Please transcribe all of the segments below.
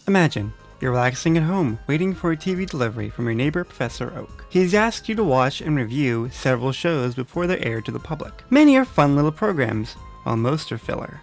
Imagine you're relaxing at home, waiting for a TV delivery from your neighbor Professor Oak. He's asked you to watch and review several shows before they're aired to the public. Many are fun little programs, while most are filler.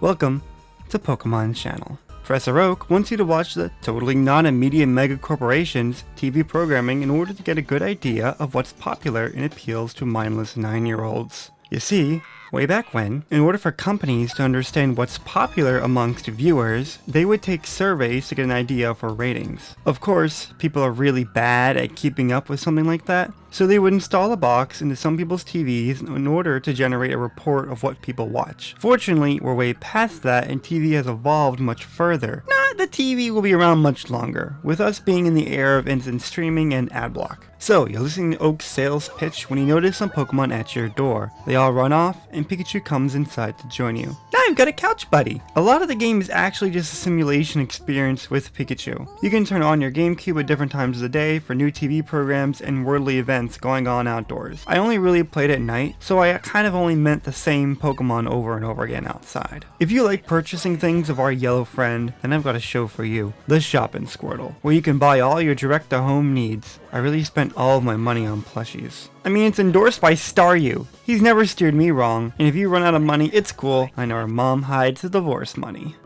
Welcome to Pokémon Channel. Professor Oak wants you to watch the totally non-immediate mega corporations TV programming in order to get a good idea of what's popular and appeals to mindless 9-year-olds. You see, way back when, in order for companies to understand what's popular amongst viewers, they would take surveys to get an idea for ratings. Of course, people are really bad at keeping up with something like that, so they would install a box into some people's TVs in order to generate a report of what people watch. Fortunately, we're way past that and TV has evolved much further. The TV will be around much longer, with us being in the era of instant streaming and ad block. So, you're listening to Oak's sales pitch when you notice some Pokemon at your door. They all run off, and Pikachu comes inside to join you. Now you've got a couch buddy! A lot of the game is actually just a simulation experience with Pikachu. You can turn on your GameCube at different times of the day for new TV programs and worldly events going on outdoors. I only really played at night, so I kind of only meant the same Pokemon over and over again outside. If you like purchasing things of our yellow friend, then I've got a show for you, the Shopping Squirtle, where you can buy all your direct-to-home needs. I really spent all of my money on plushies. I mean, it's endorsed by Staryu. He's never steered me wrong, and if you run out of money, it's cool. I know our mom hides the divorce money.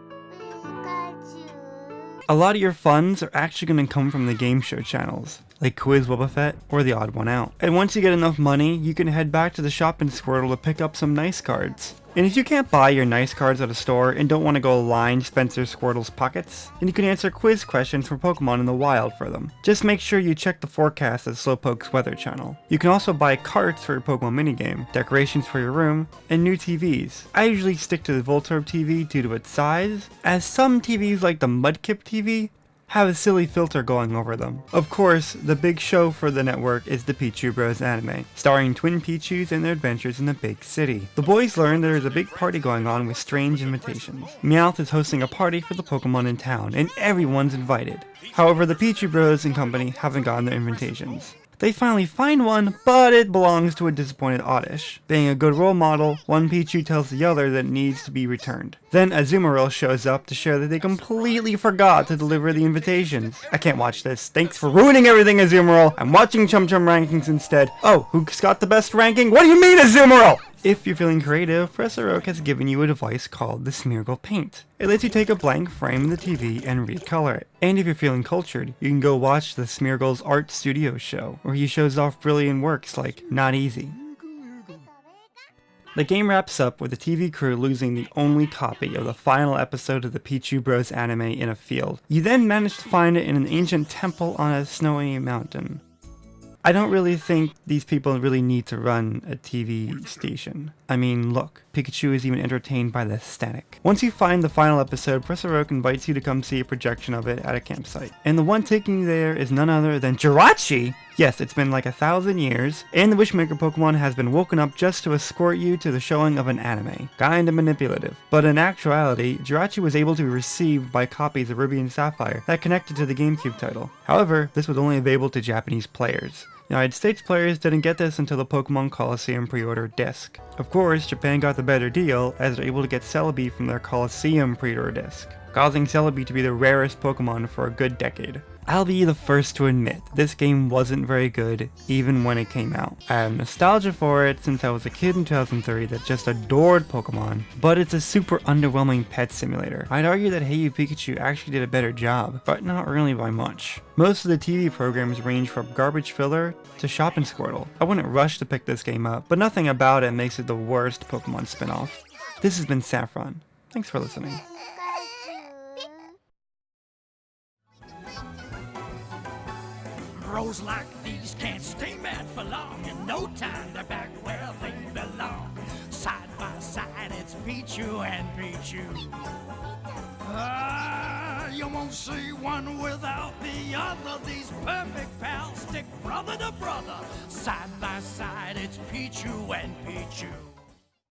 A lot of your funds are actually going to come from the game show channels, like Quiz Wobbuffet or The Odd One Out. And once you get enough money, you can head back to the Shopping Squirtle to pick up some nice cards. And if you can't buy your nice cards at a store and don't want to go line Spencer Squirtle's pockets, then you can answer quiz questions for Pokemon in the wild for them. Just make sure you check the forecast at Slowpoke's Weather Channel. You can also buy carts for your Pokemon minigame, decorations for your room, and new TVs. I usually stick to the Voltorb TV due to its size, as some TVs like the Mudkip TV have a silly filter going over them. Of course, the big show for the network is the Pichu Bros anime, starring twin Pichus and their adventures in the big city. The boys learn there is a big party going on with strange invitations. Meowth is hosting a party for the Pokemon in town, and everyone's invited. However, the Pichu Bros and company haven't gotten their invitations. They finally find one, but it belongs to a disappointed Oddish. Being a good role model, one Pichu tells the other that it needs to be returned. Then Azumarill shows up to share that they completely forgot to deliver the invitations. I can't watch this. Thanks for ruining everything, Azumarill. I'm watching Chum Chum Rankings instead. Oh, who's got the best ranking? What do you mean, Azumarill? If you're feeling creative, Professor Oak has given you a device called the Smeargle Paint. It lets you take a blank frame of the TV and recolor it. And if you're feeling cultured, you can go watch the Smeargle's Art Studio show, where he shows off brilliant works like Not Easy. The game wraps up with the TV crew losing the only copy of the final episode of the Pichu Bros anime in a field. You then manage to find it in an ancient temple on a snowy mountain. I don't really think these people really need to run a TV station. I mean, look, Pikachu is even entertained by the aesthetic. Once you find the final episode, Professor Oak invites you to come see a projection of it at a campsite. And the one taking you there is none other than Jirachi! Yes, it's been like 1,000 years, and the Wishmaker Pokemon has been woken up just to escort you to the showing of an anime. Kinda manipulative. But in actuality, Jirachi was able to be received by copies of Ruby and Sapphire that connected to the GameCube title. However, this was only available to Japanese players. United States players didn't get this until the Pokemon Coliseum pre-order disc. Of course, Japan got the better deal as they're able to get Celebi from their Coliseum pre-order disc, causing Celebi to be the rarest Pokemon for a good decade. I'll be the first to admit, this game wasn't very good, even when it came out. I have nostalgia for it since I was a kid in 2003 that just adored Pokemon, but it's a super underwhelming pet simulator. I'd argue that Hey You Pikachu actually did a better job, but not really by much. Most of the TV programs range from garbage filler to Shopping Squirtle. I wouldn't rush to pick this game up, but nothing about it makes it the worst Pokemon spin-off. This has been Saffron. Thanks for listening. Bros like these can't stay mad for long. In no time, they're back where they belong. Side by side, it's Pichu and Pichu. You won't see one without the other. These perfect pals stick brother to brother. Side by side, it's Pichu and Pichu.